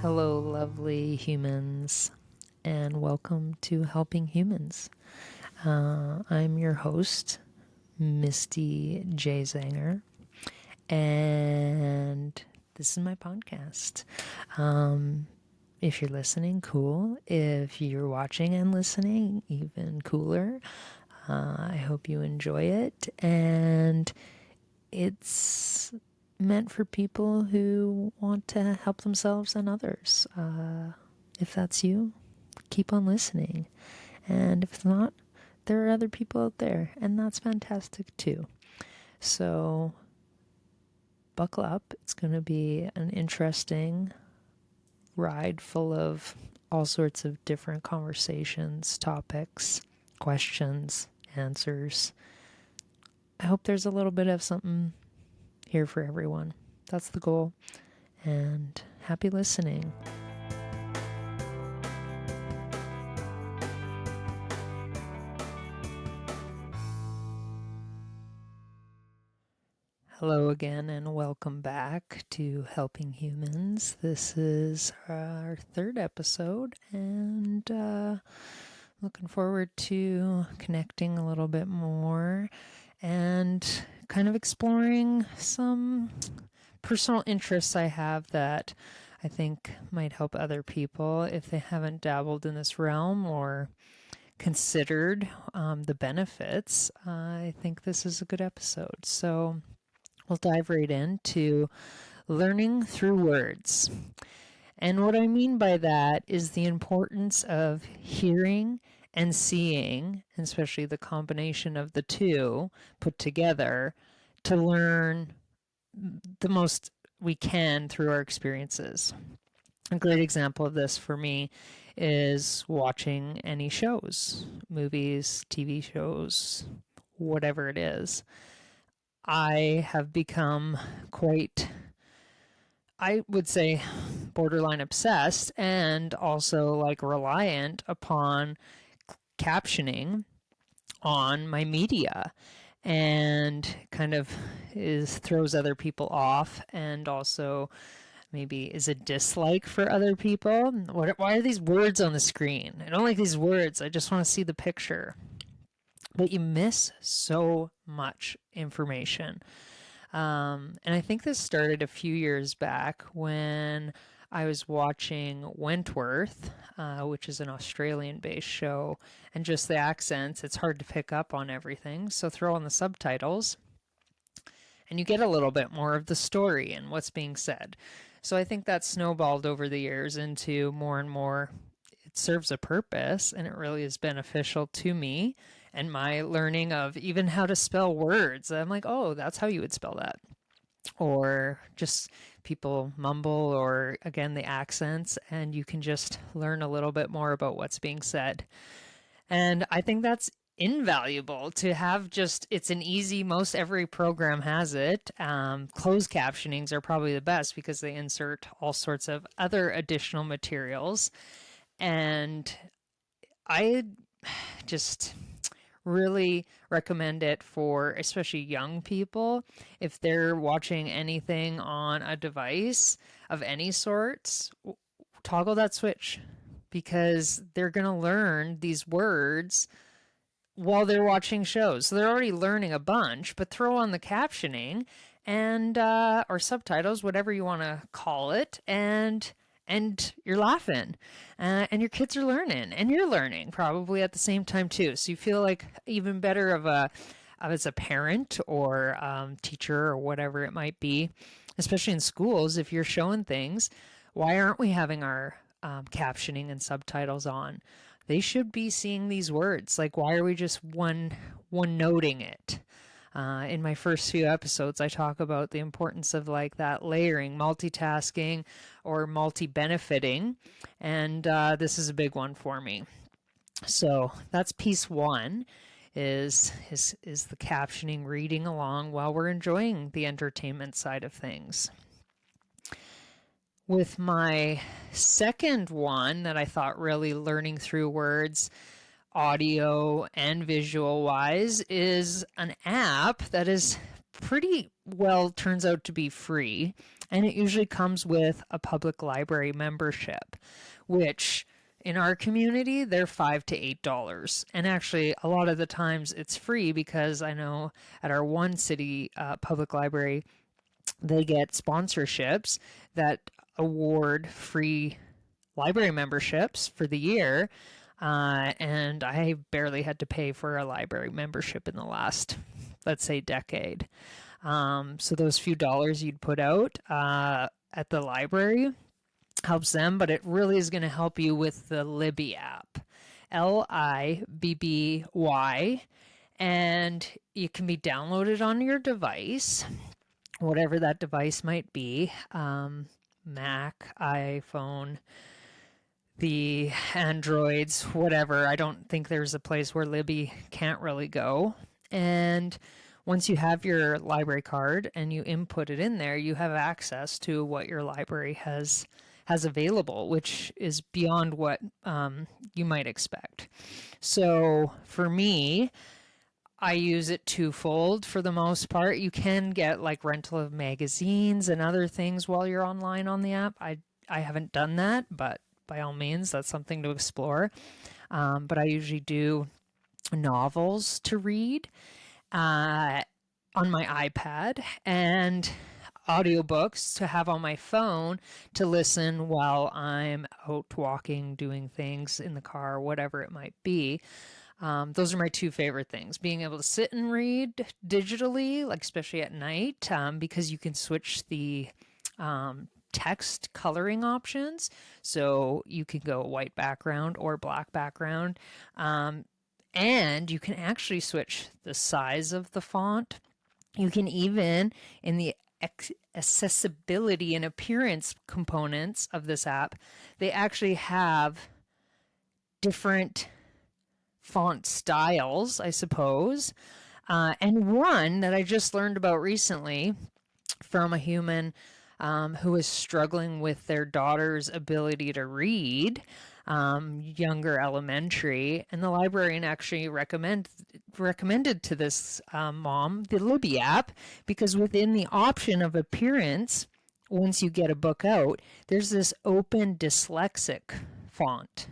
Hello, lovely humans, and welcome to Helping Humins. I'm your host, Misty J. Zanger, and this is my podcast. If you're listening, cool. If you're watching and listening, even cooler. I hope you enjoy it, and it's meant for people who want to help themselves and others. If that's you, keep on listening. And if it's not, there are other people out there, and that's fantastic too. So, buckle up. It's going to be an interesting ride full of all sorts of different conversations, topics, questions, answers. I hope there's a little bit of something here for everyone. That's the goal. And happy listening. Hello again, and welcome back to Helping Humins. This is our third episode, and looking forward to connecting a little bit more and kind of exploring some personal interests I have that I think might help other people if they haven't dabbled in this realm or considered the benefits. I think this is a good episode. So we'll dive right into learning through words. And what I mean by that is the importance of hearing and seeing, and especially the combination of the two put together, to learn the most we can through our experiences. A great example of this for me is watching any shows, movies, TV shows, whatever it is. I have become quite, I would say, borderline obsessed and also like reliant upon captioning on my media, and kind of throws other people off, and also maybe is a dislike for other people. Why are these words on the screen? I don't like these words. I just want to see the picture. But you miss so much information. And I think this started a few years back when I was watching Wentworth, which is an Australian based show, and just the accents, it's hard to pick up on everything. So throw on the subtitles, and you get a little bit more of the story and what's being said. So I think that snowballed over the years into more and more. It serves a purpose, and it really is beneficial to me and my learning of even how to spell words. I'm like, oh, that's how you would spell that. Or just people mumble, or again, the accents, and you can just learn a little bit more about what's being said. And I think that's invaluable to have. Just, it's an easy, most every program has it. Closed captionings are probably the best because they insert all sorts of other additional materials. And I just really recommend it for especially young people if they're watching anything on a device of any sorts. Toggle that switch, because they're going to learn these words while they're watching shows. So they're already learning a bunch, but throw on the captioning and or subtitles, whatever you want to call it, and you're laughing, and your kids are learning, and you're learning probably at the same time too. So you feel like even better as a parent or teacher or whatever it might be, especially in schools. If you're showing things, why aren't we having our captioning and subtitles on? They should be seeing these words. Like, why are we just one noting it? In my first few episodes, I talk about the importance of like that layering, multitasking, or multi-benefiting, and this is a big one for me. So that's piece one, is the captioning, reading along while we're enjoying the entertainment side of things. With my second one that I thought really learning through words, audio and visual wise, is an app that is pretty well turns out to be free, and it usually comes with a public library membership, which in our community they're $5 to $8, and actually a lot of the times it's free because I know at our one city public library they get sponsorships that award free library memberships for the year. And I barely had to pay for a library membership in the last, let's say, decade. So those few dollars you'd put out at the library helps them, but it really is going to help you with the Libby app. Libby, and it can be downloaded on your device, whatever that device might be, Mac, iPhone, the Androids, whatever. I don't think there's a place where Libby can't really go. And once you have your library card and you input it in there, you have access to what your library has available, which is beyond what you might expect. So for me, I use it twofold for the most part. You can get like rental of magazines and other things while you're online on the app. I haven't done that, but by all means, that's something to explore. But I usually do novels to read on my iPad and audiobooks to have on my phone to listen while I'm out walking, doing things in the car, whatever it might be. Those are my two favorite things. Being able to sit and read digitally, like especially at night, because you can switch the text coloring options. So you can go white background or black background. And you can actually switch the size of the font. You can even, in the accessibility and appearance components of this app, they actually have different font styles, I suppose. And one that I just learned about recently from a human who is struggling with their daughter's ability to read, younger elementary, and the librarian actually recommended to this mom the Libby app, because within the option of appearance, once you get a book out, there's this open dyslexic font.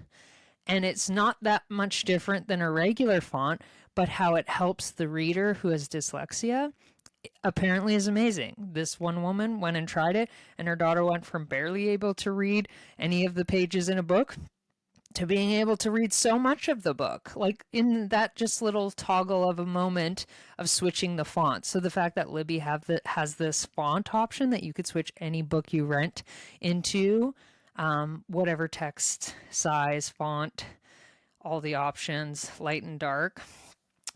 And it's not that much different than a regular font, but how it helps the reader who has dyslexia apparently is amazing. This one woman went and tried it, and her daughter went from barely able to read any of the pages in a book to being able to read so much of the book, like in that just little toggle of a moment of switching the font. So the fact that Libby has this font option that you could switch any book you rent into whatever text size, font, all the options, light and dark,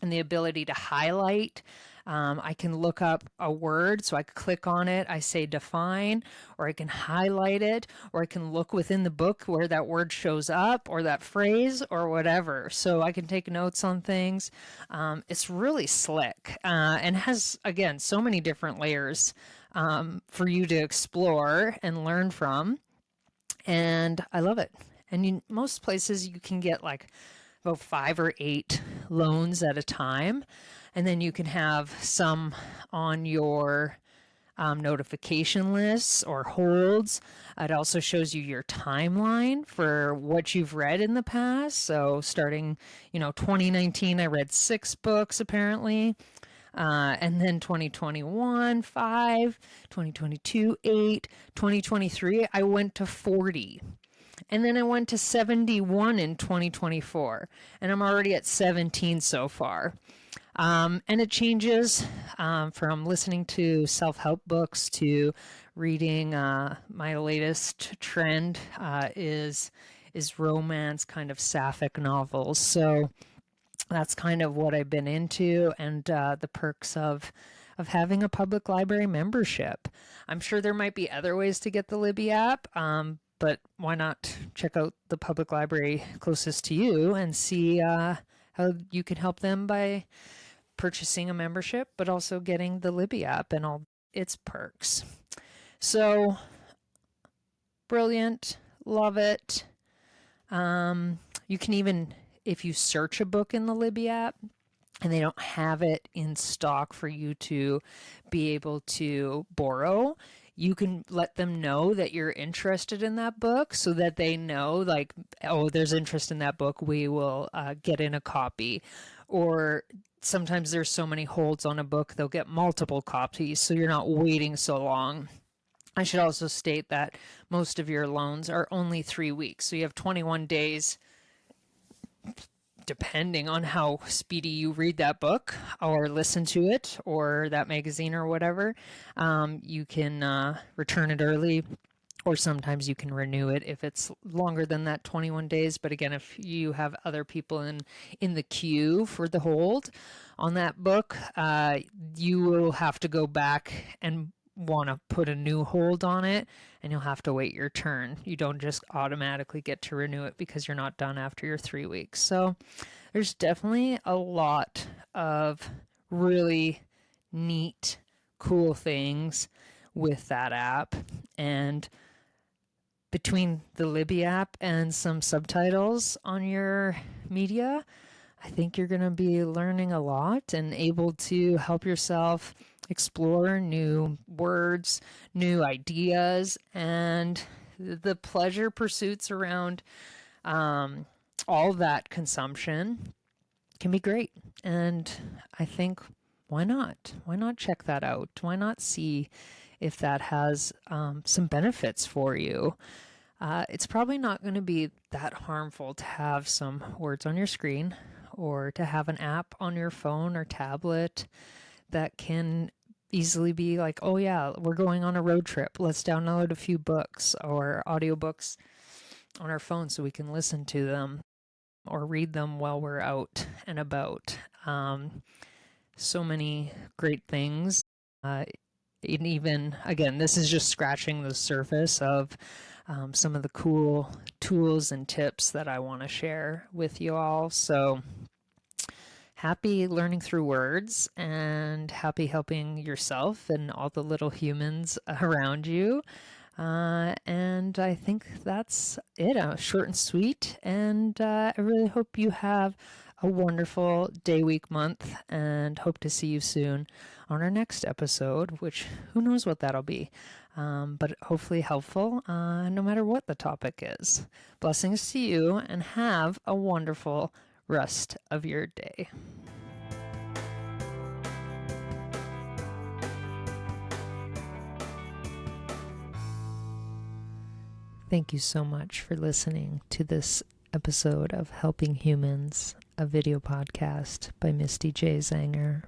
and the ability to highlight. I can look up a word, so I click on it, I say define, or I can highlight it, or I can look within the book where that word shows up, or that phrase, or whatever. So I can take notes on things. It's really slick and has, again, so many different layers for you to explore and learn from. And I love it. And most places you can get like about 5 or 8 loans at a time. And then you can have some on your notification lists or holds. It also shows you your timeline for what you've read in the past. So starting, 2019, I read 6 books apparently. And then 2021, 5, 2022, 8, 2023, I went to 40. And then I went to 71 in 2024. And I'm already at 17 so far. And it changes from listening to self-help books to reading. My latest trend is romance, kind of sapphic novels. So that's kind of what I've been into, and the perks of having a public library membership. I'm sure there might be other ways to get the Libby app, but why not check out the public library closest to you and see how you can help them by purchasing a membership, but also getting the Libby app and all its perks. So brilliant, love it. You can even, if you search a book in the Libby app, and they don't have it in stock for you to be able to borrow, you can let them know that you're interested in that book so that they know, like, oh, there's interest in that book. We will get in a copy. Or sometimes there's so many holds on a book, they'll get multiple copies so you're not waiting so long. I should also state that most of your loans are only 3 weeks. So you have 21 days, depending on how speedy you read that book or listen to it or that magazine or whatever. You can return it early, or sometimes you can renew it if it's longer than that 21 days. But again, if you have other people in the queue for the hold on that book, you will have to go back and want to put a new hold on it, and you'll have to wait your turn. You don't just automatically get to renew it because you're not done after your 3 weeks. So there's definitely a lot of really neat, cool things with that app. And between the Libby app and some subtitles on your media, I think you're going to be learning a lot and able to help yourself explore new words, new ideas, and the pleasure pursuits around all that consumption can be great. And I think, why not? Why not check that out? Why not see if that has some benefits for you? It's probably not going to be that harmful to have some words on your screen or to have an app on your phone or tablet that can easily be like, oh yeah, we're going on a road trip. Let's download a few books or audiobooks on our phone so we can listen to them or read them while we're out and about. So many great things. And even, again, this is just scratching the surface of some of the cool tools and tips that I want to share with you all. So happy learning through words and happy helping yourself and all the little humans around you. And I think that's it. Short and sweet. And I really hope you have a wonderful day, week, month, and hope to see you soon on our next episode, which who knows what that'll be. But hopefully helpful, no matter what the topic is. Blessings to you, and have a wonderful rest of your day. Thank you so much for listening to this episode of Helping Humins, a video podcast by Misty J. Zanger.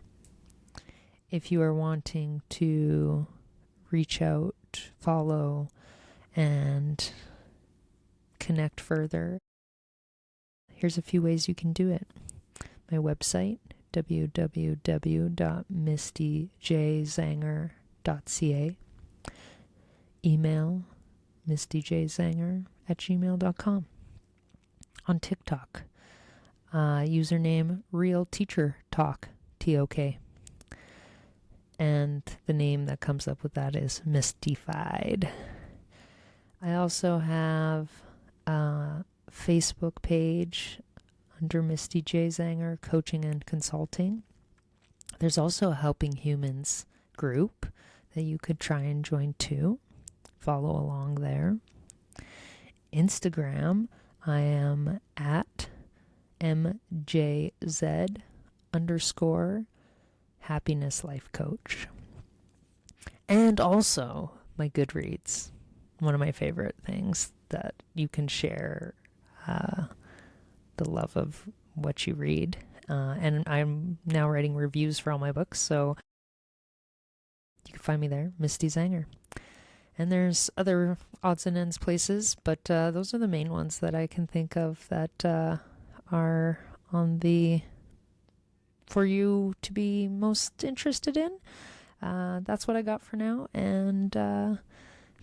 If you are wanting to reach out, follow, and connect further, here's a few ways you can do it. My website, www.mistyjzanger.ca. Email, mistyjzanger@gmail.com. On TikTok, username RealTeacherTalk, TOK. And the name that comes up with that is Mystified. I also have a Facebook page under Misty J. Zanger Coaching and Consulting. There's also a Helping Humins group that you could try and join too. Follow along there. Instagram, I am at MJZ_happiness life coach. And also my Goodreads, one of my favorite things that you can share the love of what you read. And I'm now writing reviews for all my books, so you can find me there, Misty Zanger. And there's other odds and ends places, but those are the main ones that I can think of that are on the for you to be most interested in. That's what I got for now, and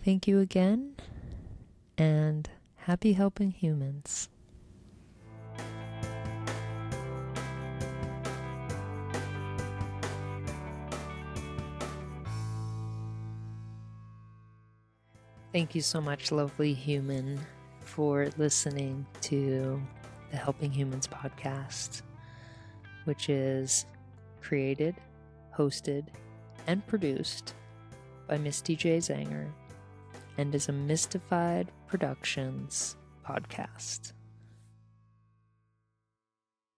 thank you again, and happy helping humans. Thank you so much, lovely human, for listening to the Helping Humans podcast. which is created, hosted, and produced by Misty J. Zanger and is a Mystified Productions podcast.